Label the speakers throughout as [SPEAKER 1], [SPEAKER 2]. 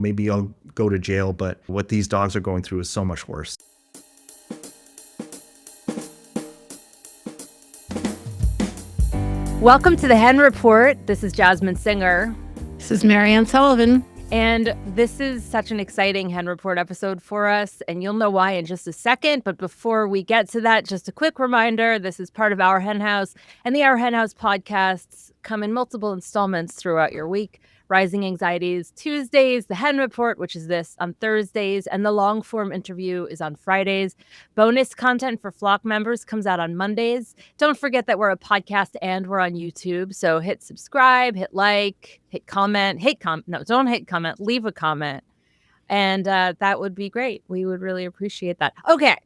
[SPEAKER 1] maybe I'll go to jail, but what these dogs are going through is so much worse.
[SPEAKER 2] Welcome to the Hen Report. This is Jasmin Singer.
[SPEAKER 3] This is Mariann Sullivan.
[SPEAKER 2] And this is such an exciting Hen Report episode for us, and you'll know why in just a second. But before we get to that, just a quick reminder, this is part of Our Hen House, and the Our Hen House podcasts come in multiple installments throughout your week. Rising Anxieties Tuesdays, the Hen Report, which is this, on Thursdays, and the long form interview is on Fridays. Bonus content for Flock members comes out on Mondays. Don't forget that we're a podcast and we're on YouTube. So hit subscribe, hit like, hit comment, don't hit comment, leave a comment. And that would be great. We would really appreciate that. Okay,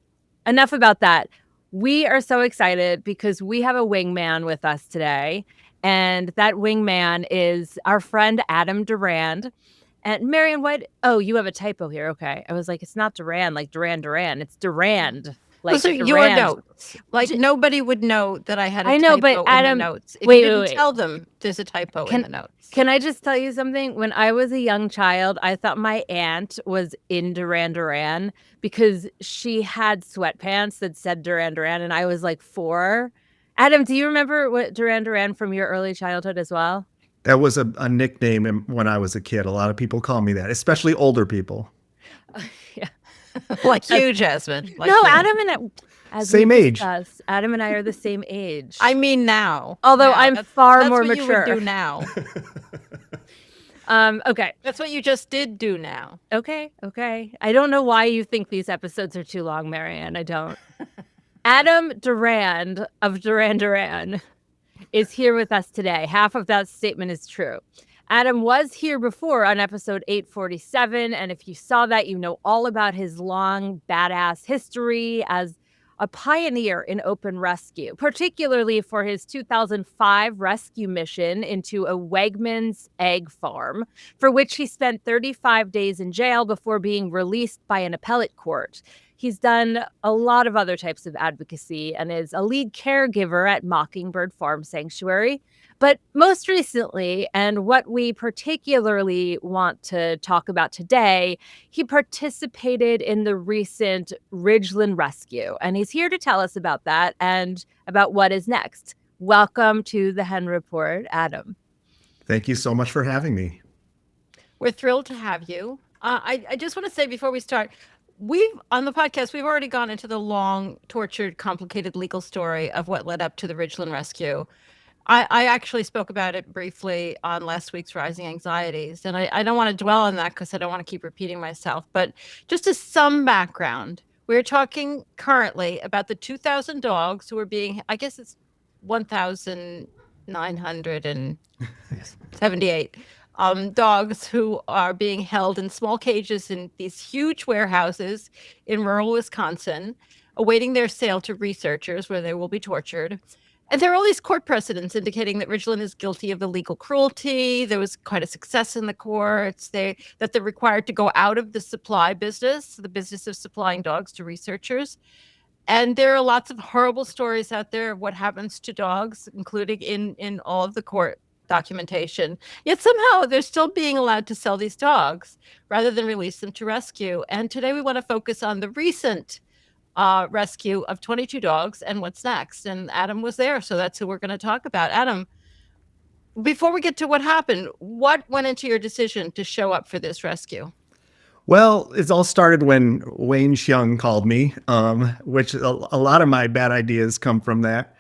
[SPEAKER 2] enough about that. We are so excited because we have a wingman with us today. And that wingman is our friend Adam Durand. And Mariann, what? Oh, you have a typo here. Okay. I was like, it's not Durand, like Duran. It's Durand. Like
[SPEAKER 3] Those are your notes. Like nobody would know that I had a typo
[SPEAKER 2] but Adam,
[SPEAKER 3] in the notes. If
[SPEAKER 2] wait,
[SPEAKER 3] you didn't tell them there's a typo in the notes.
[SPEAKER 2] Can I just tell you something? When I was a young child, I thought my aunt was in Duran because she had sweatpants that said Duran, and I was like 4. Adam, do you remember what Duran from your early childhood as well?
[SPEAKER 1] That was a nickname when I was a kid. A lot of people call me that, especially older people.
[SPEAKER 2] Yeah.
[SPEAKER 3] Like you, Jasmin. Like
[SPEAKER 2] no,
[SPEAKER 3] you.
[SPEAKER 2] Adam and I,
[SPEAKER 1] same age.
[SPEAKER 2] Adam and I are the same age.
[SPEAKER 3] I mean now.
[SPEAKER 2] Although
[SPEAKER 3] now.
[SPEAKER 2] I'm far more
[SPEAKER 3] mature.
[SPEAKER 2] mature.
[SPEAKER 3] You would do now.
[SPEAKER 2] Okay.
[SPEAKER 3] That's what you just did do now.
[SPEAKER 2] Okay. I don't know why you think these episodes are too long, Mariann. I don't. Adam Durand of Duran is here with us today. Half of that statement is true. Adam was here before on episode 847, and if you saw that, you know all about his long, badass history as a pioneer in open rescue, particularly for his 2005 rescue mission into a Wegmans egg farm, for which he spent 35 days in jail before being released by an appellate court. He's done a lot of other types of advocacy and is a lead caregiver at Mockingbird Farm Sanctuary. But most recently, and what we particularly want to talk about today, he participated in the recent Ridgeland rescue. And he's here to tell us about that and about what is next. Welcome to the Hen Report, Adam.
[SPEAKER 1] Thank you so much for having me.
[SPEAKER 3] We're thrilled to have you. I just want to say before we start, on the podcast, we've already gone into the long, tortured, complicated legal story of what led up to the Ridgeland rescue. I actually spoke about it briefly on last week's Rising Anxieties, and I don't want to dwell on that because I don't want to keep repeating myself. But just as some background, we're talking currently about the 2,000 dogs who are being, I guess it's 1,978 dogs who are being held in small cages in these huge warehouses in rural Wisconsin, awaiting their sale to researchers where they will be tortured. And there are all these court precedents indicating that Ridgeland is guilty of illegal cruelty. There was quite a success in the courts. That they're required to go out of the supply business, the business of supplying dogs to researchers. And there are lots of horrible stories out there of what happens to dogs, including in all of the court documentation. Yet somehow they're still being allowed to sell these dogs rather than release them to rescue. And today we want to focus on the recent rescue of 22 dogs and what's next. And Adam was there, so that's who we're going to talk about. Adam, before we get to what happened, what went into your decision to show up for this rescue?
[SPEAKER 1] Well, it all started when Wayne Xiong called me, which a lot of my bad ideas come from that.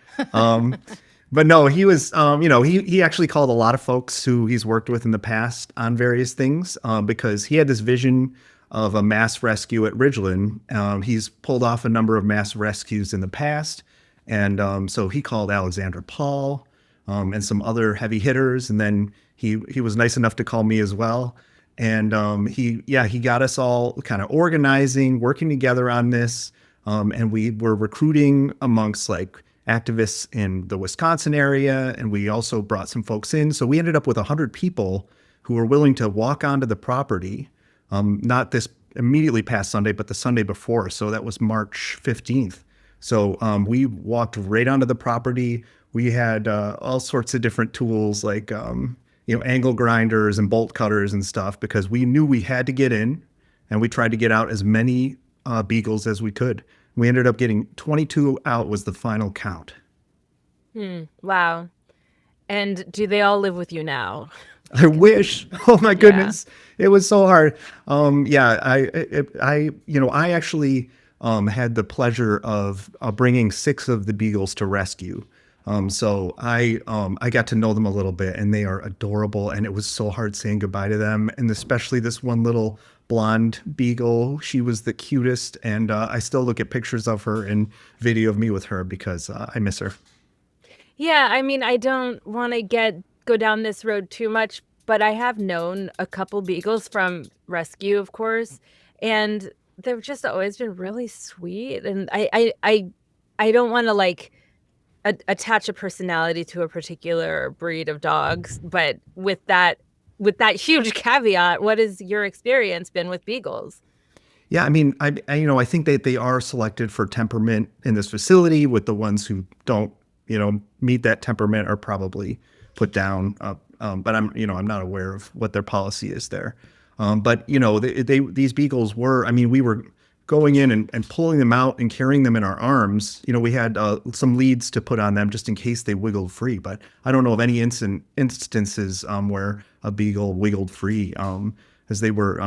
[SPEAKER 1] But no, he was, he actually called a lot of folks who he's worked with in the past on various things because he had this vision of a mass rescue at Ridgeland. He's pulled off a number of mass rescues in the past. And so he called Alexandra Paul and some other heavy hitters. And then he was nice enough to call me as well. And he got us all kind of organizing, working together on this. And we were recruiting amongst like activists in the Wisconsin area. And we also brought some folks in. So we ended up with 100 people who were willing to walk onto the property, not this immediately past Sunday, but the Sunday before. So that was March 15th. So we walked right onto the property. We had all sorts of different tools like angle grinders and bolt cutters and stuff because we knew we had to get in, and we tried to get out as many beagles as we could. We ended up getting 22 out was the final count.
[SPEAKER 2] Wow. And do they all live with you now?
[SPEAKER 1] I wish. Oh my goodness, it was so hard. Yeah, I actually had the pleasure of bringing 6 of the beagles to rescue. So I got to know them a little bit, and they are adorable. And it was so hard saying goodbye to them, and especially this one little blonde beagle. She was the cutest, and I still look at pictures of her and video of me with her because I miss her.
[SPEAKER 2] Yeah, I mean, I don't want to go down this road too much, but I have known a couple beagles from rescue, of course, and they've just always been really sweet. And I don't want to like attach a personality to a particular breed of dogs, but with that huge caveat, what has your experience been with beagles?
[SPEAKER 1] Yeah, I mean, I think that they are selected for temperament in this facility. With the ones who don't, meet that temperament are probably put down. But I'm not aware of what their policy is there. But these beagles were. I mean, we were going in and pulling them out and carrying them in our arms. We had some leads to put on them just in case they wiggled free. But I don't know of any instances where a beagle wiggled free. As they were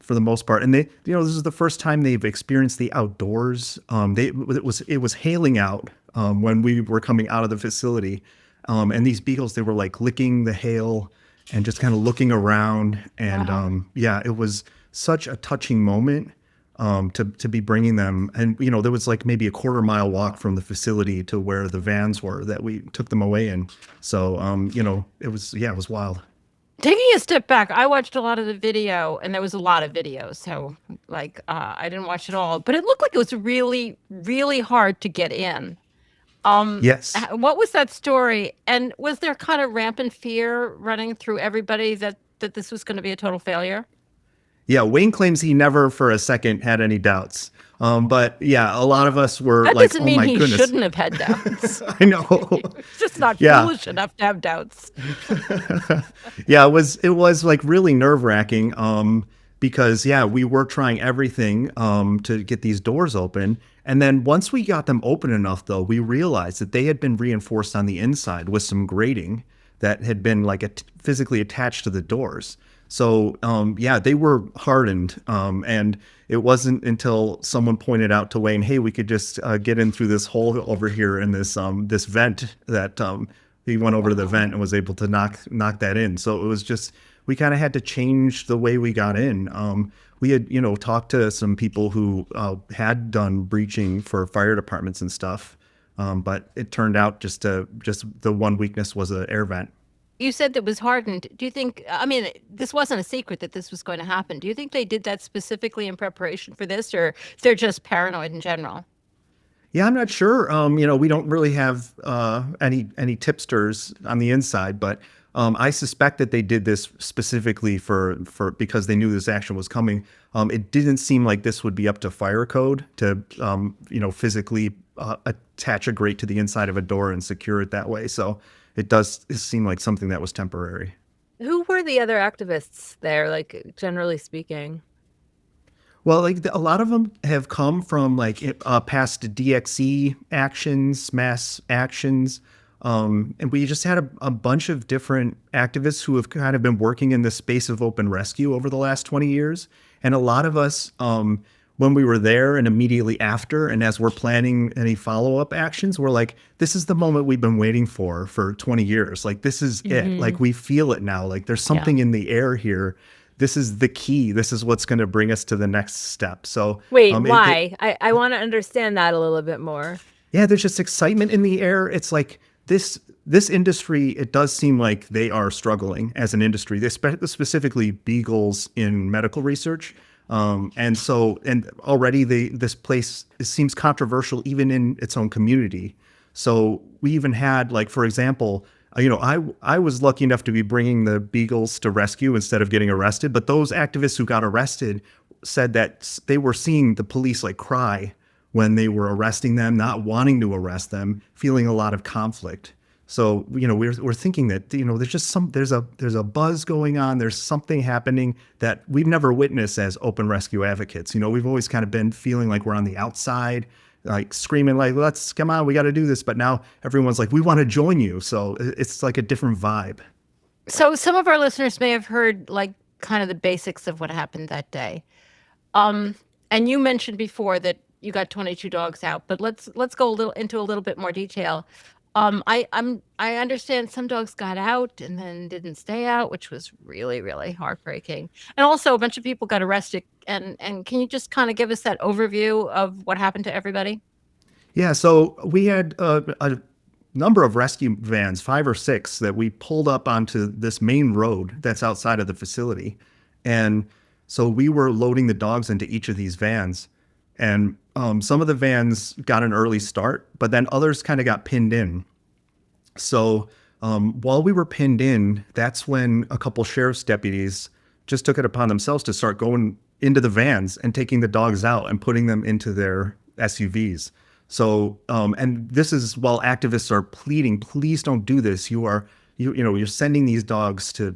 [SPEAKER 1] for the most part, and this is the first time they've experienced the outdoors. It was hailing out when we were coming out of the facility, and these beagles, they were like licking the hail and just kind of looking around, and
[SPEAKER 3] Wow.
[SPEAKER 1] it was such a touching moment to be bringing them, and there was like maybe a 1/4 mile walk from the facility to where the vans were that we took them away in. So it was wild.
[SPEAKER 3] Taking a step back, I watched a lot of the video, and there was a lot of videos. So, like, I didn't watch it all, but it looked like it was really, really hard to get in.
[SPEAKER 1] Yes.
[SPEAKER 3] What was that story? And was there kind of rampant fear running through everybody that this was going to be a total failure?
[SPEAKER 1] Yeah, Wayne claims he never for a second had any doubts. But yeah, a lot of us were
[SPEAKER 3] That
[SPEAKER 1] like,
[SPEAKER 3] doesn't
[SPEAKER 1] "Oh
[SPEAKER 3] mean
[SPEAKER 1] my
[SPEAKER 3] he
[SPEAKER 1] goodness."
[SPEAKER 3] shouldn't have had doubts.
[SPEAKER 1] I know.
[SPEAKER 3] He's just not
[SPEAKER 1] Yeah.
[SPEAKER 3] foolish enough to have doubts.
[SPEAKER 1] Yeah, it was like really nerve-wracking because yeah, we were trying everything to get these doors open. And then once we got them open enough though, we realized that they had been reinforced on the inside with some grating that had been like physically attached to the doors. So yeah, they were hardened, and it wasn't until someone pointed out to Wayne, "Hey, we could just get in through this hole over here in this vent," that he went over to the vent and was able to knock that in. So it was just we kind of had to change the way we got in. We had talked to some people who had done breaching for fire departments and stuff, but it turned out just the one weakness was an air vent.
[SPEAKER 3] You said that was hardened. Do you think, I mean, this wasn't a secret that this was going to happen. Do you think they did that specifically in preparation for this, or they're just paranoid in general?
[SPEAKER 1] Yeah, I'm not sure. We don't really have any tipsters on the inside, but I suspect that they did this specifically for because they knew this action was coming. It didn't seem like this would be up to fire code to physically attach a grate to the inside of a door and secure it that way. So it seem like something that was temporary.
[SPEAKER 2] Who were the other activists there, like generally speaking?
[SPEAKER 1] Well, like a lot of them have come from like past DXE actions, mass actions, and we just had a bunch of different activists who have kind of been working in this space of open rescue over the last 20 years. And a lot of us, when we were there and immediately after, and as we're planning any follow-up actions, we're like, this is the moment we've been waiting for 20 years. Like, this is it. Like, we feel it now. Like, there's
[SPEAKER 3] Yeah.
[SPEAKER 1] something in the air here. This is the key. This is what's going to bring us to the next step. So,
[SPEAKER 2] Wait, why? I want to understand that a little bit more.
[SPEAKER 1] yeah, there's just excitement in the air. It's like this industry, it does seem like they are struggling as an industry. They specifically beagles in medical research. And already this place seems controversial even in its own community. So we even had, like, for example, I was lucky enough to be bringing the beagles to rescue instead of getting arrested. But those activists who got arrested said that they were seeing the police like cry when they were arresting them, not wanting to arrest them, feeling a lot of conflict. So, we're thinking that, there's a buzz going on. There's something happening that we've never witnessed as open rescue advocates. We've always kind of been feeling like we're on the outside, like screaming like, let's come on, we got to do this. But now everyone's like, we want to join you. So it's like a different vibe.
[SPEAKER 3] So some of our listeners may have heard like kind of the basics of what happened that day. And you mentioned before that you got 22 dogs out, but let's go into a little bit more detail. I understand some dogs got out and then didn't stay out, which was really, really heartbreaking. And also a bunch of people got arrested. And can you just kind of give us that overview of what happened to everybody?
[SPEAKER 1] Yeah, so we had a number of rescue vans, 5 or 6, that we pulled up onto this main road that's outside of the facility. And so we were loading the dogs into each of these vans. And some of the vans got an early start, but then others kind of got pinned in. So while we were pinned in, that's when a couple sheriff's deputies just took it upon themselves to start going into the vans and taking the dogs out and putting them into their SUVs. So, and this is while activists are pleading, please don't do this. You're sending these dogs to,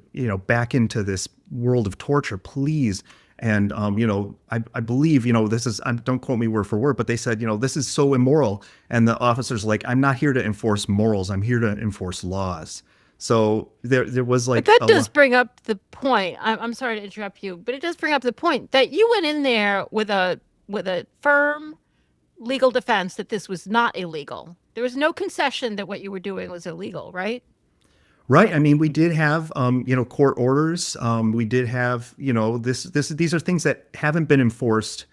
[SPEAKER 1] back into this world of torture, please. And, I believe, this is, don't quote me word for word, but they said, this is so immoral. And the officer's like, I'm not here to enforce morals. I'm here to enforce laws. So there was like,
[SPEAKER 3] but that does bring up the point. I'm sorry to interrupt you, but it does bring up the point that you went in there with a firm legal defense that this was not illegal. There was no concession that what you were doing was illegal, right?
[SPEAKER 1] Right. I mean, we did have, court orders. We did have, these are things that haven't been enforced.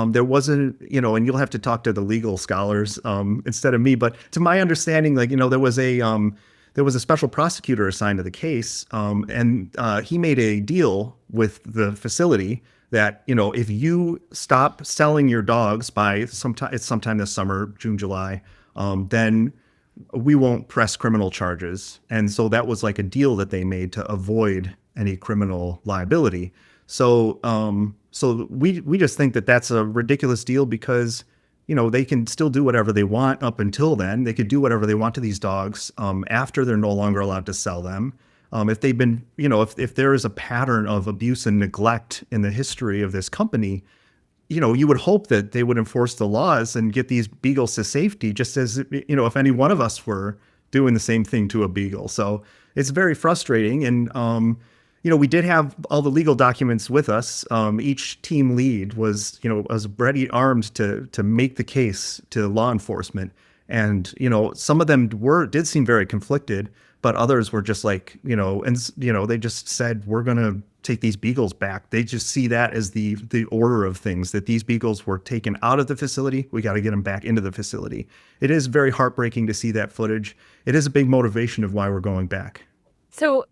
[SPEAKER 1] There wasn't, and you'll have to talk to the legal scholars instead of me. But to my understanding, there was a special prosecutor assigned to the case, and he made a deal with the facility that, if you stop selling your dogs by sometime this summer, June, July, then we won't press criminal charges. And so that was like a deal that they made to avoid any criminal liability. So we just think that that's a ridiculous deal because, they can still do whatever they want up until then. They could do whatever they want to these dogs after they're no longer allowed to sell them. If they've been, if there is a pattern of abuse and neglect in the history of this company, you would hope that they would enforce the laws and get these beagles to safety, just as, if any one of us were doing the same thing to a beagle. So it's very frustrating. And, we did have all the legal documents with us. Each team lead was ready armed to make the case to law enforcement. And, some of them did seem very conflicted, but others were just like, they just said, we're going to take these beagles back. They just see that as the order of things, that these beagles were taken out of the facility. We got to get them back into the facility. It is very heartbreaking to see that footage. It is a big motivation of why we're going back.
[SPEAKER 2] So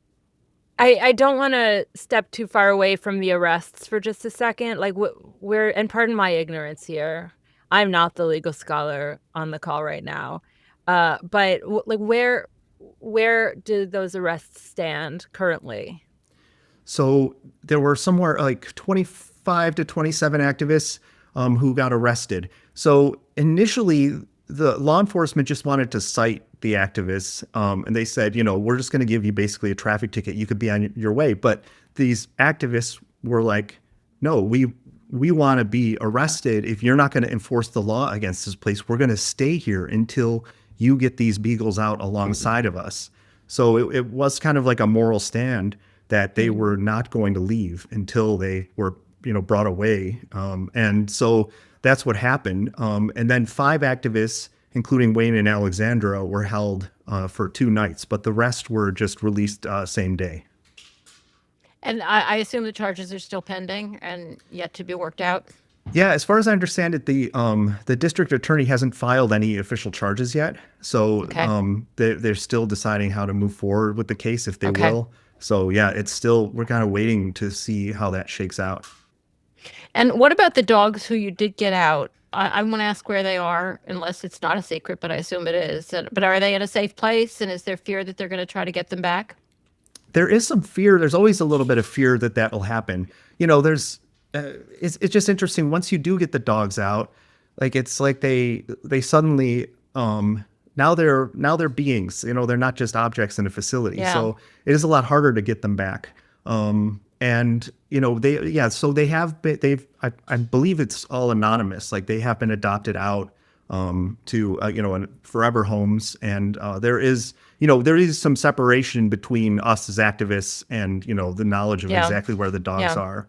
[SPEAKER 2] I don't want to step too far away from the arrests for just a second. Like and pardon my ignorance here, I'm not the legal scholar on the call right now. But like where do those arrests stand currently?
[SPEAKER 1] So there were somewhere like 25 to 27 activists who got arrested. So initially, the law enforcement just wanted to cite the activists, and they said, we're just going to give you basically a traffic ticket. You could be on your way. But these activists were like, no, we want to be arrested. If you're not going to enforce the law against this place, we're going to stay here until you get these beagles out alongside of us. So it was kind of like a moral stand that they were not going to leave until they were, brought away. And so that's what happened. And then 5 activists, including Wayne and Alexandra, were held for 2 nights, but the rest were just released same day.
[SPEAKER 3] And I assume the charges are still pending and yet to be worked out?
[SPEAKER 1] Yeah, as far as I understand it, the district attorney hasn't filed any official charges yet. So they're still deciding how to move forward with the case, if they will. So yeah, we're kind of waiting to see how that shakes out.
[SPEAKER 3] And what about the dogs who you did get out? I want to ask where they are, unless it's not a secret, but I assume it is. But are they in a safe place? And is there fear that they're going to try to get them back?
[SPEAKER 1] There is some fear. There's always a little bit of fear that will happen. It's just interesting. Once you do get the dogs out, like it's like they suddenly now they're beings. They're not just objects in a facility.
[SPEAKER 3] Yeah.
[SPEAKER 1] So it is a lot harder to get them back. And so I believe it's all anonymous. Like, they have been adopted out to in forever homes, and there is some separation between us as activists and the knowledge of
[SPEAKER 3] Yeah.
[SPEAKER 1] exactly where the dogs
[SPEAKER 3] Yeah.
[SPEAKER 1] are,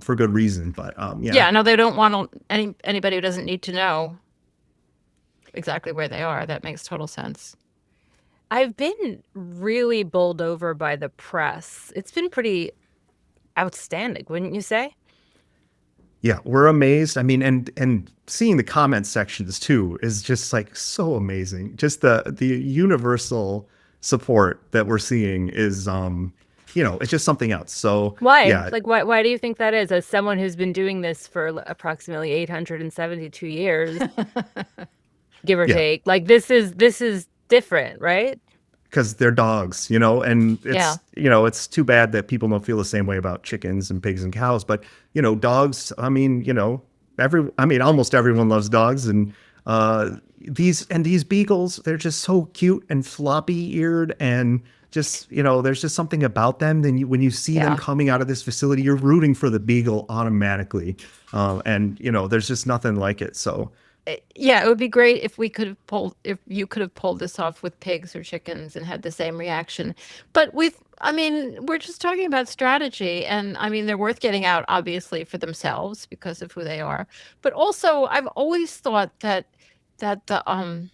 [SPEAKER 1] for good reason. But
[SPEAKER 3] Yeah, no, they don't want anybody who doesn't need to know exactly where they are. That makes total sense.
[SPEAKER 2] I've been really bowled over by the press. It's been pretty outstanding, wouldn't you say?
[SPEAKER 1] Yeah, we're amazed. I mean, and seeing the comment sections too is just like so amazing. Just the universal support that we're seeing is it's just something else. So
[SPEAKER 2] Why?
[SPEAKER 1] yeah,
[SPEAKER 2] Like, why do you think that is? As someone who's been doing this for approximately 872 years, give or
[SPEAKER 1] Yeah.
[SPEAKER 2] take, like, this is different, right?
[SPEAKER 1] because they're dogs, and
[SPEAKER 3] Yeah.
[SPEAKER 1] it's too bad that people don't feel the same way about chickens and pigs and cows. But, dogs, I mean, almost everyone loves dogs. And these beagles, they're just so cute and floppy eared, and just, there's just something about them. Then when you see them
[SPEAKER 3] Yeah.
[SPEAKER 1] coming out of this facility, you're rooting for the beagle automatically. And there's just nothing like it. So
[SPEAKER 3] Yeah, it would be great if you could have pulled this off with pigs or chickens and had the same reaction. But we're just talking about strategy, and I mean, they're worth getting out, obviously, for themselves because of who they are. But also, I've always thought that the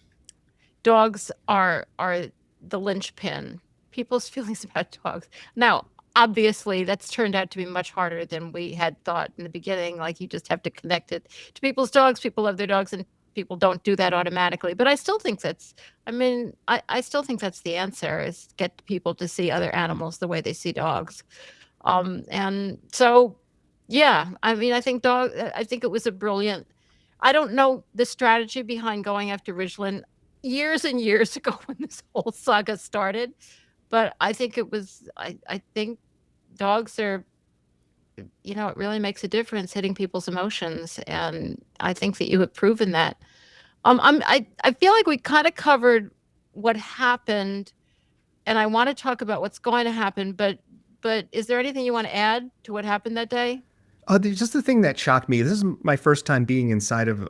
[SPEAKER 3] dogs are the linchpin. People's feelings about dogs. Now, obviously, that's turned out to be much harder than we had thought in the beginning. Like, you just have to connect it to people's dogs. People love their dogs, and people don't do that automatically. But I still think I still think that's the answer, is get people to see other animals the way they see dogs. And so, yeah, I think it was a brilliant. I don't know the strategy behind going after Ridgeland years and years ago when this whole saga started, but I think it was. I think dogs are. It really makes a difference hitting people's emotions, and I think that you have proven that. I feel like we kind of covered what happened, and I want to talk about what's going to happen. But is there anything you want to add to what happened that day?
[SPEAKER 1] Just the thing that shocked me. This is my first time being inside of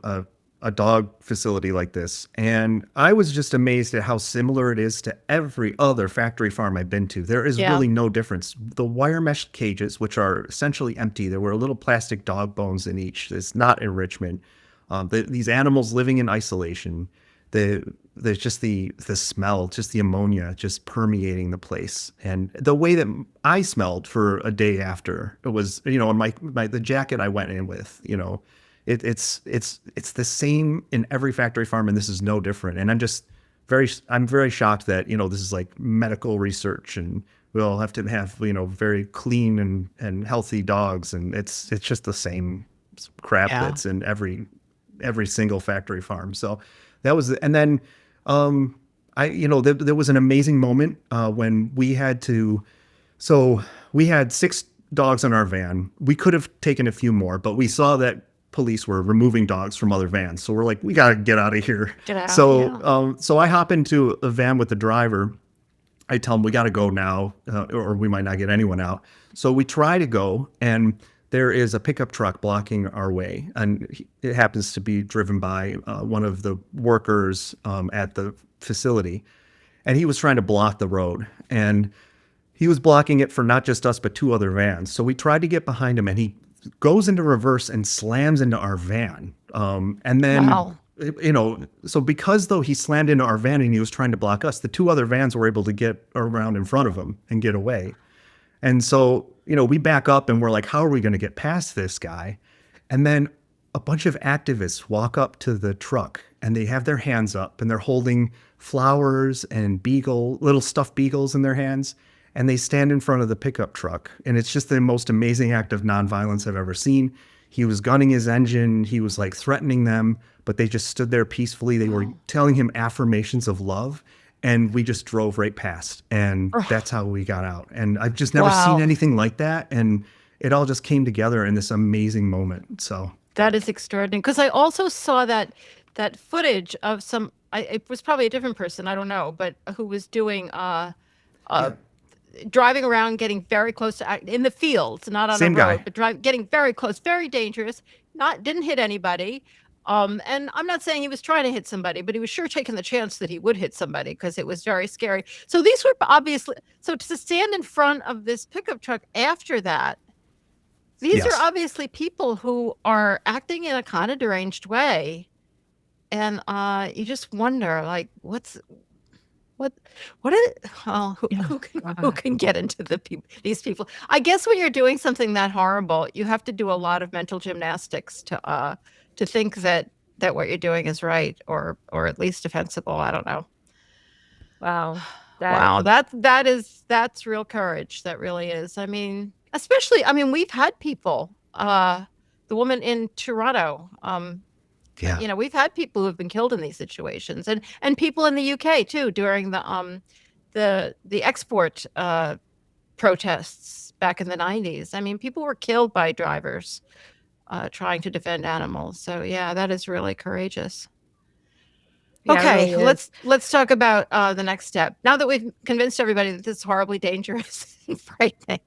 [SPEAKER 1] a dog facility like this, and I was just amazed at how similar it is to every other factory farm I've been to. There is
[SPEAKER 3] Yeah.
[SPEAKER 1] really no difference. The wire mesh cages, which are essentially empty, there were little plastic dog bones in each. It's not enrichment. These animals living in isolation. There's just the smell, just the ammonia, just permeating the place, and the way that I smelled for a day after, it was, in the jacket I went in with, it's the same in every factory farm, and this is no different. And I'm very shocked that this is like medical research, and we all have to have very clean and healthy dogs, and it's just the same crap
[SPEAKER 3] Yeah.
[SPEAKER 1] that's in every single factory farm. So that was, and then there was an amazing moment when we had to. So we had 6 dogs in our van. We could have taken a few more, but we saw that police were removing dogs from other vans. So we're like, we got to get out of here.
[SPEAKER 3] Get out,
[SPEAKER 1] So I hop into a van with the driver. I tell him we got to go now, or we might not get anyone out. So we try to go, and there is a pickup truck blocking our way, and it happens to be driven by one of the workers at the facility, and he was trying to block the road, and he was blocking it for not just us, but 2 other vans. So we tried to get behind him, and he goes into reverse and slams into our van. And then,
[SPEAKER 3] Wow.
[SPEAKER 1] So because though he slammed into our van and he was trying to block us, the 2 other vans were able to get around in front of him and get away. And so, we back up and we're like, how are we going to get past this guy? And then a bunch of activists walk up to the truck, and they have their hands up, and they're holding flowers and little stuffed beagles in their hands. And they stand in front of the pickup truck. And it's just the most amazing act of nonviolence I've ever seen. He was gunning his engine. He was like threatening them, but they just stood there peacefully. They were telling him affirmations of love. And we just drove right past. And that's how we got out. And I've just never
[SPEAKER 3] Wow.
[SPEAKER 1] seen anything like that. And it all just came together in this amazing moment. So
[SPEAKER 3] That is extraordinary. Because I also saw that footage of some it was probably a different person, I don't know, but who was doing
[SPEAKER 1] Yeah.
[SPEAKER 3] driving around, getting very close to in the fields, not on
[SPEAKER 1] Same
[SPEAKER 3] a road,
[SPEAKER 1] guy.
[SPEAKER 3] but getting very close, very dangerous. Didn't hit anybody. And I'm not saying he was trying to hit somebody, but he was sure taking the chance that he would hit somebody because it was very scary. So these were obviously, so to stand in front of this pickup truck after that, these
[SPEAKER 1] Yes.
[SPEAKER 3] are obviously people who are acting in a kind of deranged way. And you just wonder, like, what is, oh, who can get into these people? I guess when you're doing something that horrible, you have to do a lot of mental gymnastics to think that what you're doing is right or at least defensible. I don't know.
[SPEAKER 2] Wow.
[SPEAKER 3] Wow, that's real courage. That really is. I mean, especially, I mean, we've had people, the woman in Toronto,
[SPEAKER 1] Yeah.
[SPEAKER 3] you know, we've had people who've been killed in these situations, and people in the UK too during the export protests back in the 90s. I mean, people were killed by drivers trying to defend animals. So yeah, that is really courageous.
[SPEAKER 2] Yeah, it
[SPEAKER 3] Okay,
[SPEAKER 2] really is.
[SPEAKER 3] let's talk about the next step. Now that we've convinced everybody that this is horribly dangerous and frightening,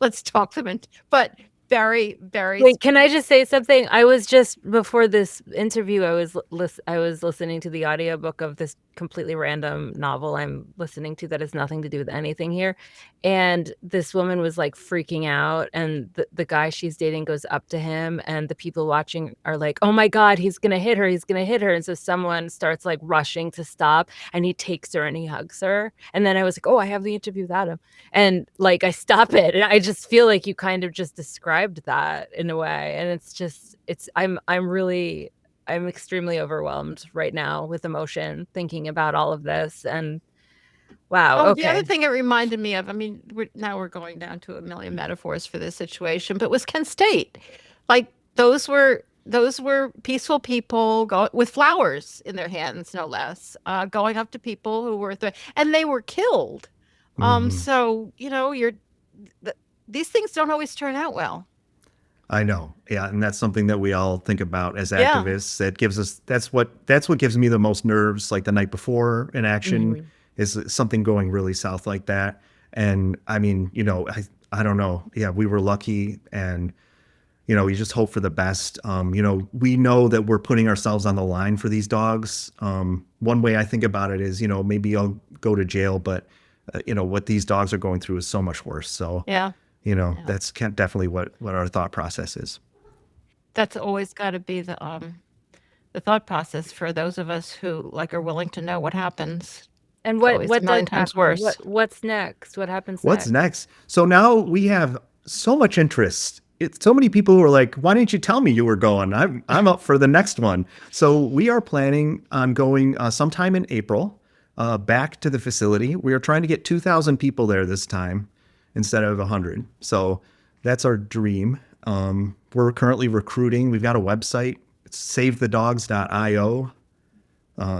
[SPEAKER 3] let's talk them into, but very, very.
[SPEAKER 2] Wait, can I just say something? I was just before this interview, I was listening to the audiobook of this completely random novel I'm listening to that has nothing to do with anything here. And this woman was like freaking out, and the guy she's dating goes up to him, and the people watching are like, "Oh my God, he's gonna hit her, he's gonna hit her." And so someone starts like rushing to stop, and he takes her and he hugs her. And then I was like, "Oh, I have the interview with Adam." And like I stop it, and I just feel like you kind of just described that in a way, and I'm extremely overwhelmed right now with emotion thinking about all of this. And wow,
[SPEAKER 3] Oh, the
[SPEAKER 2] okay.
[SPEAKER 3] other thing it reminded me of, I mean, we're going down to a million metaphors for this situation, but was Kent State. Like those were peaceful people with flowers in their hands, no less, going up to people who were and they were killed.
[SPEAKER 1] Mhm.
[SPEAKER 3] So you know, these things don't always turn out well.
[SPEAKER 1] I know. Yeah, and that's something that we all think about as
[SPEAKER 3] Yeah.
[SPEAKER 1] activists. That gives us that's what gives me the most nerves, like the night before an action
[SPEAKER 2] Mhm.
[SPEAKER 1] is something going really south like that. And I mean, I don't know. Yeah, we were lucky, and you just hope for the best. We know that we're putting ourselves on the line for these dogs. One way I think about it is, maybe I'll go to jail, but what these dogs are going through is so much worse. So
[SPEAKER 3] Yeah. Yeah.
[SPEAKER 1] that's definitely what our thought process is.
[SPEAKER 3] That's always got to be the thought process for those of us who like are willing to know what happens.
[SPEAKER 2] And
[SPEAKER 3] It's always a
[SPEAKER 2] what does
[SPEAKER 3] million times
[SPEAKER 2] happen?
[SPEAKER 3] worse.
[SPEAKER 2] What's next? What happens
[SPEAKER 1] What's
[SPEAKER 2] next?
[SPEAKER 1] next? So now we have so much interest. It's so many people who are like, "Why didn't you tell me you were going? I'm up for the next one." So we are planning on going sometime in April back to the facility. We are trying to get 2,000 people there this time instead of 100. So that's our dream. We're currently recruiting. We've got a website. It's savethedogs.io.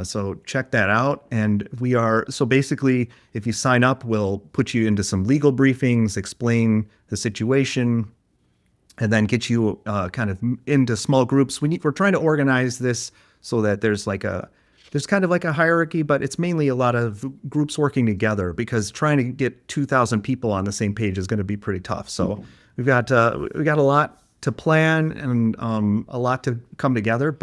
[SPEAKER 1] So check that out. And so basically, if you sign up, we'll put you into some legal briefings, explain the situation, and then get you kind of into small groups. We're trying to organize this so that there's kind of like a hierarchy, but it's mainly a lot of groups working together, because trying to get 2,000 people on the same page is going to be pretty tough. So we got a lot to plan and a lot to come together,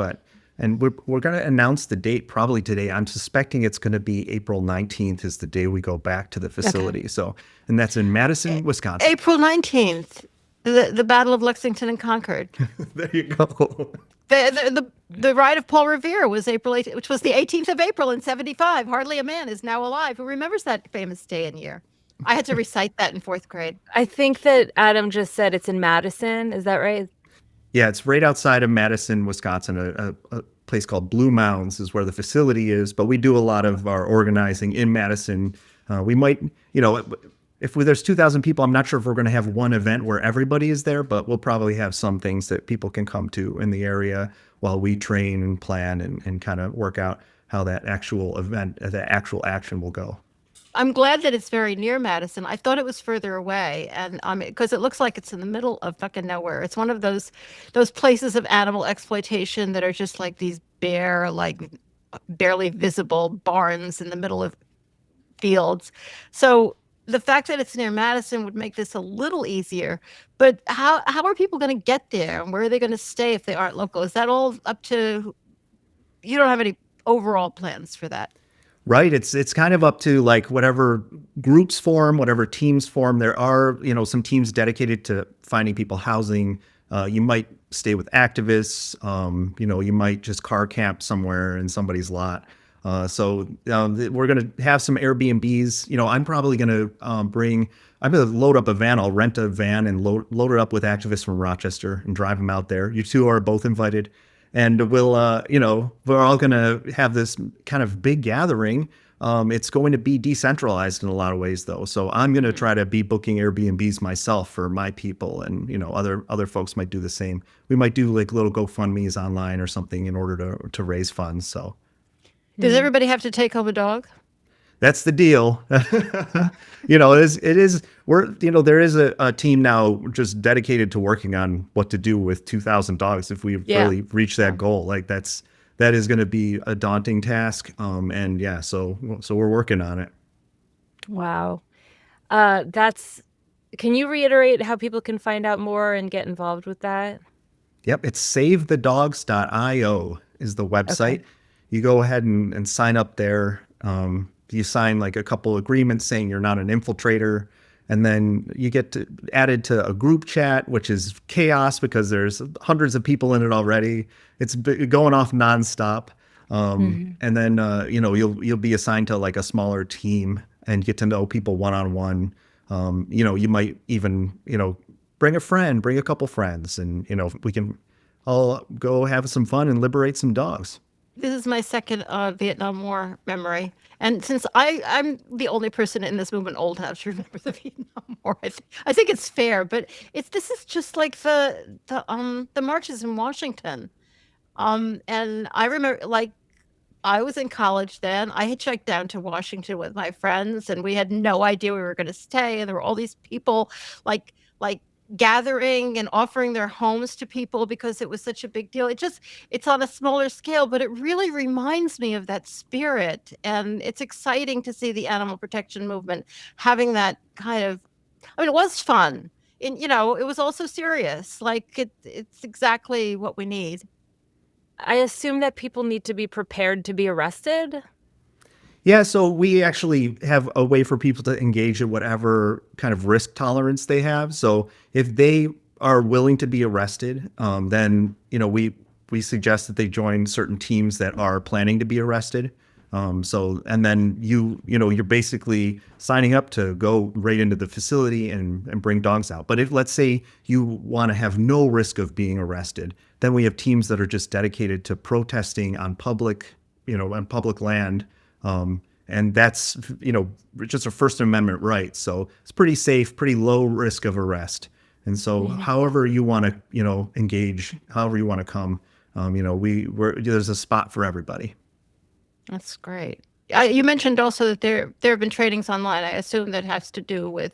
[SPEAKER 1] and we're going to announce the date probably today. I'm suspecting it's going to be April 19th is the day we go back to the facility.
[SPEAKER 3] Okay.
[SPEAKER 1] So, and that's in Madison, Wisconsin.
[SPEAKER 3] April 19th, the Battle of Lexington and Concord.
[SPEAKER 1] There you go.
[SPEAKER 3] The ride of Paul Revere was April 18th, which was the 18th of April in 75. Hardly a man is now alive who remembers that famous day and year. I had to recite that in fourth grade.
[SPEAKER 2] I think that Adam just said it's in Madison. Is that right?
[SPEAKER 1] Yeah, it's right outside of Madison, Wisconsin. A place called Blue Mounds is where the facility is, but we do a lot of our organizing in Madison. We might, if there's 2,000 people, I'm not sure if we're going to have one event where everybody is there, but we'll probably have some things that people can come to in the area while we train and plan and kind of work out how that actual event, the actual action will go.
[SPEAKER 3] I'm glad that it's very near Madison. I thought it was further away, and because it looks like it's in the middle of fucking nowhere. It's one of those places of animal exploitation that are just like these bare, like barely visible barns in the middle of fields. So the fact that it's near Madison would make this a little easier. But how are people going to get there, and where are they going to stay if they aren't local? Is that all up to, you don't have any overall plans for that?
[SPEAKER 1] Right. It's kind of up to like whatever groups form, whatever teams form. There are, some teams dedicated to finding people housing. You might stay with activists. You might just car camp somewhere in somebody's lot. We're going to have some Airbnbs. I'm probably going to I'm going to load up a van. I'll rent a van and load it up with activists from Rochester and drive them out there. You two are both invited. And we'll, we're all going to have this kind of big gathering. It's going to be decentralized in a lot of ways, though. So I'm going to try to be booking Airbnbs myself for my people, and other folks might do the same. We might do like little GoFundMe's online or something in order to raise funds. So,
[SPEAKER 3] does everybody have to take home a dog?
[SPEAKER 1] That's the deal. It is. There is a team now just dedicated to working on what to do with 2,000 dogs if we really reach that goal. Like that is going to be a daunting task. So we're working on it.
[SPEAKER 2] Wow. Can you reiterate how people can find out more and get involved with that?
[SPEAKER 1] Yep. It's savethedogs.io is the website.
[SPEAKER 2] Okay.
[SPEAKER 1] You go ahead and sign up there. You sign like a couple agreements saying you're not an infiltrator, and then you get added to a group chat, which is chaos because there's hundreds of people in it already. It's going off nonstop. And then you'll be assigned to like a smaller team and get to know people one-on-one. You might even bring a friend, bring a couple friends, and we can all go have some fun and liberate some dogs.
[SPEAKER 3] This is my second Vietnam War memory. And since I'm the only person in this movement old enough to remember the Vietnam War, I think it's fair. But this is just like the marches in Washington. And I remember, like, I was in college then. I hitchhiked down to Washington with my friends, and we had no idea we were going to stay. And there were all these people like gathering and offering their homes to people because it was such a big deal. It's on a smaller scale, but it really reminds me of that spirit. And it's exciting to see the animal protection movement having that kind of, it was fun. And, it was also serious. Like it's exactly what we need.
[SPEAKER 2] I assume that people need to be prepared to be arrested.
[SPEAKER 1] Yeah, so we actually have a way for people to engage at whatever kind of risk tolerance they have. So if they are willing to be arrested, then we suggest that they join certain teams that are planning to be arrested. And then you're basically signing up to go right into the facility and bring dogs out. But if, let's say, you want to have no risk of being arrested, then we have teams that are just dedicated to protesting on public land. And that's, just a First Amendment right. So it's pretty safe, pretty low risk of arrest. And so however you want to, engage, however you want to come, there's a spot for everybody.
[SPEAKER 3] That's great. You mentioned also that there have been trainings online. I assume that has to do with,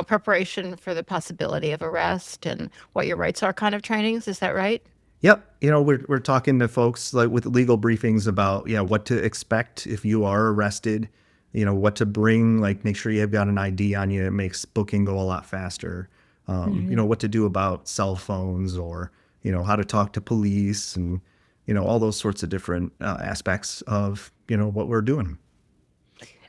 [SPEAKER 3] preparation for the possibility of arrest and what your rights are kind of trainings. Is that right?
[SPEAKER 1] Yep. We're talking to folks like with legal briefings about, what to expect if you are arrested, what to bring, like make sure you've got an ID on you. It makes booking go a lot faster. What to do about cell phones or, how to talk to police and, all those sorts of different aspects of, what we're doing.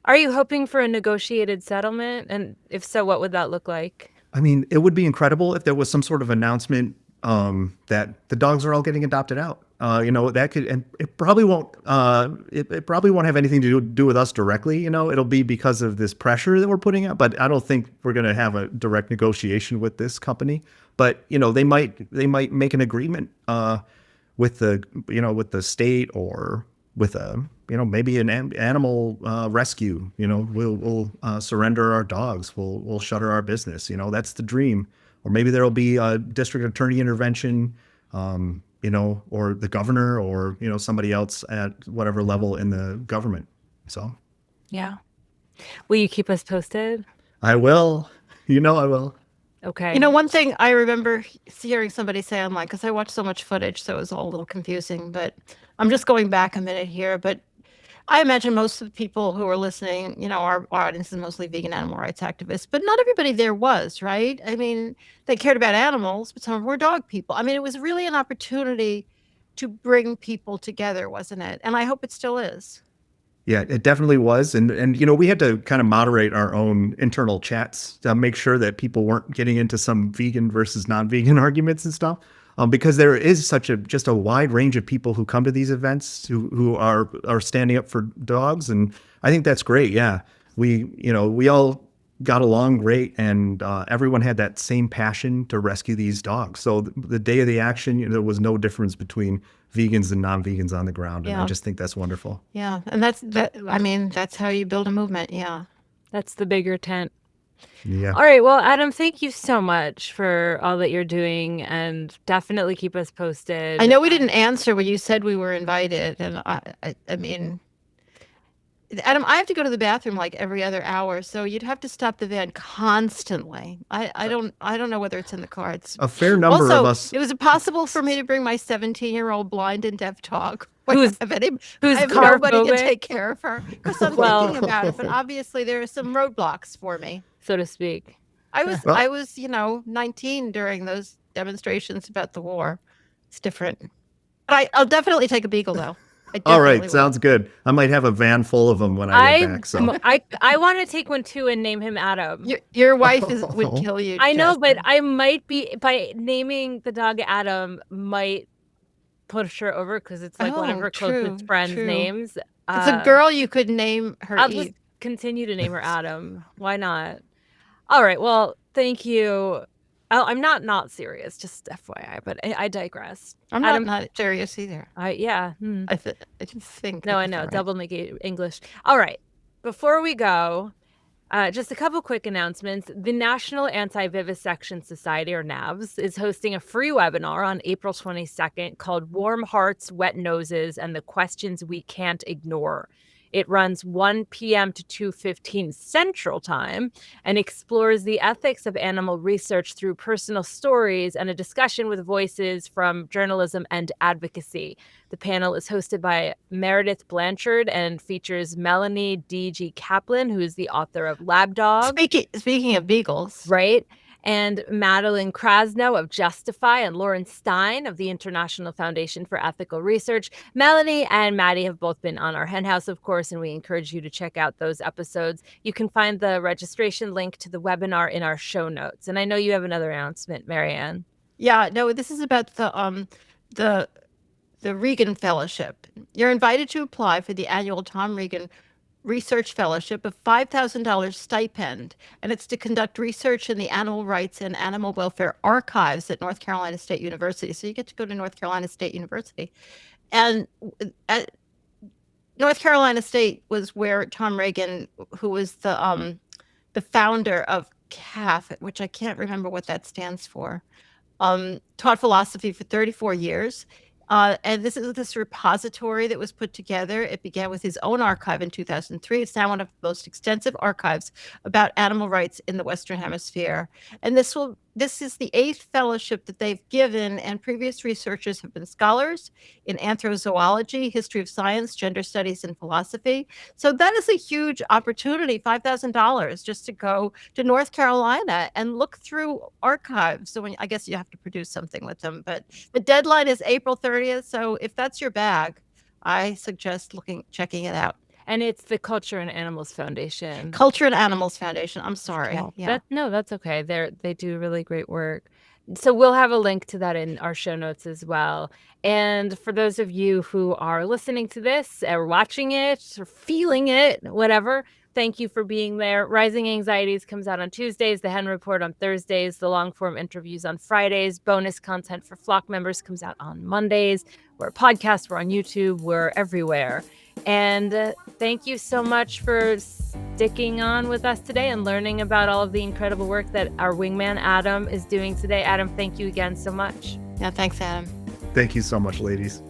[SPEAKER 2] Are you hoping for a negotiated settlement? And if so, what would that look like?
[SPEAKER 1] I mean, it would be incredible if there was some sort of announcement that the dogs are all getting adopted out. That could, and it probably won't. It probably won't have anything to do with us directly. It'll be because of this pressure that we're putting out. But I don't think we're going to have a direct negotiation with this company. But they might make an agreement with the state or with maybe an animal rescue. We'll surrender our dogs. We'll shutter our business. That's the dream. Or maybe there'll be a district attorney intervention, or the governor or, somebody else at whatever level in the government. So.
[SPEAKER 2] Yeah. Will you keep us posted?
[SPEAKER 1] I will. I will.
[SPEAKER 2] Okay.
[SPEAKER 3] One thing I remember hearing somebody say online, because I watched so much footage, so it was all a little confusing, but I'm just going back a minute here. But I imagine most of the people who are listening, our audience is mostly vegan animal rights activists, but not everybody there was, right? I mean, they cared about animals, but some of them were dog people. I mean, it was really an opportunity to bring people together, wasn't it? And I hope it still is.
[SPEAKER 1] Yeah, it definitely was. And we had to kind of moderate our own internal chats to make sure that people weren't getting into some vegan versus non-vegan arguments and stuff. Because there is just a wide range of people who come to these events who are standing up for dogs. And I think that's great. Yeah. We all got along great, and everyone had that same passion to rescue these dogs. So the day of the action, there was no difference between vegans and non-vegans on the ground. And I just think that's wonderful.
[SPEAKER 3] Yeah. And that's how you build a movement. Yeah.
[SPEAKER 2] That's the bigger tent.
[SPEAKER 1] Yeah.
[SPEAKER 2] All right. Well, Adam, thank you so much for all that you're doing, and definitely keep us posted.
[SPEAKER 3] I know we didn't answer when you said we were invited. And I mean, Adam, I have to go to the bathroom like every other hour, so you'd have to stop the van constantly. I don't know whether it's in the cards.
[SPEAKER 1] A fair number
[SPEAKER 3] Also,
[SPEAKER 1] of us.
[SPEAKER 3] it was possible for me to bring my 17-year-old blind and deaf dog.
[SPEAKER 2] Who's
[SPEAKER 3] I have
[SPEAKER 2] car
[SPEAKER 3] nobody to
[SPEAKER 2] phobic?
[SPEAKER 3] take care of her because I'm thinking about it. But obviously, there are some roadblocks for me.
[SPEAKER 2] so to speak.
[SPEAKER 3] I was,
[SPEAKER 1] Well-
[SPEAKER 3] I was, 19 during those demonstrations about the war. It's different. But I'll definitely take a Beagle, though. I
[SPEAKER 1] All right,
[SPEAKER 3] definitely will.
[SPEAKER 1] sounds good. I might have a van full of them when I get back. So
[SPEAKER 2] I want to take one too and name him Adam.
[SPEAKER 3] Your wife would kill you.
[SPEAKER 2] I know, but
[SPEAKER 3] Jasmin.
[SPEAKER 2] I might be, by naming the dog Adam, might push her over because it's like one of
[SPEAKER 3] Oh,
[SPEAKER 2] her
[SPEAKER 3] true,
[SPEAKER 2] closest friends'
[SPEAKER 3] true.
[SPEAKER 2] names.
[SPEAKER 3] It's a girl, you could name her
[SPEAKER 2] I'll
[SPEAKER 3] Eve.
[SPEAKER 2] just continue to name her Adam. Why not? All right. Well, thank you. I'm not serious, just FYI, but I digress.
[SPEAKER 3] I'm
[SPEAKER 2] Adam-
[SPEAKER 3] not serious either.
[SPEAKER 2] Yeah.
[SPEAKER 3] I just think.
[SPEAKER 2] No, I know. Double negate English. All right. Before we go, just a couple quick announcements. The National Anti-Vivisection Society, or NAVS, is hosting a free webinar on April 22nd called Warm Hearts, Wet Noses, and the Questions We Can't Ignore. It runs 1 p.m. to 2:15 Central Time and explores the ethics of animal research through personal stories and a discussion with voices from journalism and advocacy. The panel is hosted by Meredith Blanchard and features Melanie D.G. Kaplan, who is the author of Lab Dog.
[SPEAKER 3] Speaking of beagles,
[SPEAKER 2] Right. And Madeline Krasno of Justify and Lauren Stein of the International Foundation for Ethical Research. Melanie and Maddie have both been on our Hen House, of course, and we encourage you to check out those episodes. You can find the registration link to the webinar in our show notes. And I know you have another announcement, Mariann.
[SPEAKER 3] Yeah, no, this is about the Regan Fellowship. You're invited to apply for the annual Tom Regan Research Fellowship, a $5,000 stipend, and it's to conduct research in the animal rights and animal welfare archives at North Carolina State University. So you get to go to North Carolina State University. And at North Carolina State was where Tom Regan, who was the founder of CAF, which I can't remember what that stands for, taught philosophy for 34 years. And this is this repository that was put together. It began with his own archive in 2003. It's now one of the most extensive archives about animal rights in the Western Hemisphere. And this is the 8th fellowship that they've given, and previous researchers have been scholars in anthrozoology, history of science, gender studies, and philosophy. So that is a huge opportunity, $5,000, just to go to North Carolina and look through archives. So I guess you have to produce something with them, but the deadline is April 30th. So if that's your bag, I suggest checking it out.
[SPEAKER 2] And it's the Culture and Animals Foundation.
[SPEAKER 3] Culture and Animals Foundation. I'm sorry. Yeah.
[SPEAKER 2] That's okay. They do really great work. So we'll have a link to that in our show notes as well. And for those of you who are listening to this or watching it or feeling it, whatever, thank you for being there. Rising Anxieties comes out on Tuesdays, the Hen Report on Thursdays, the long form interviews on Fridays, bonus content for Flock members comes out on Mondays. We're a podcast, we're on YouTube, we're everywhere. And thank you so much for sticking on with us today and learning about all of the incredible work that our wingman Adam is doing today. Adam, thank you again so much.
[SPEAKER 3] Yeah, thanks, Adam.
[SPEAKER 1] thank you so much, ladies.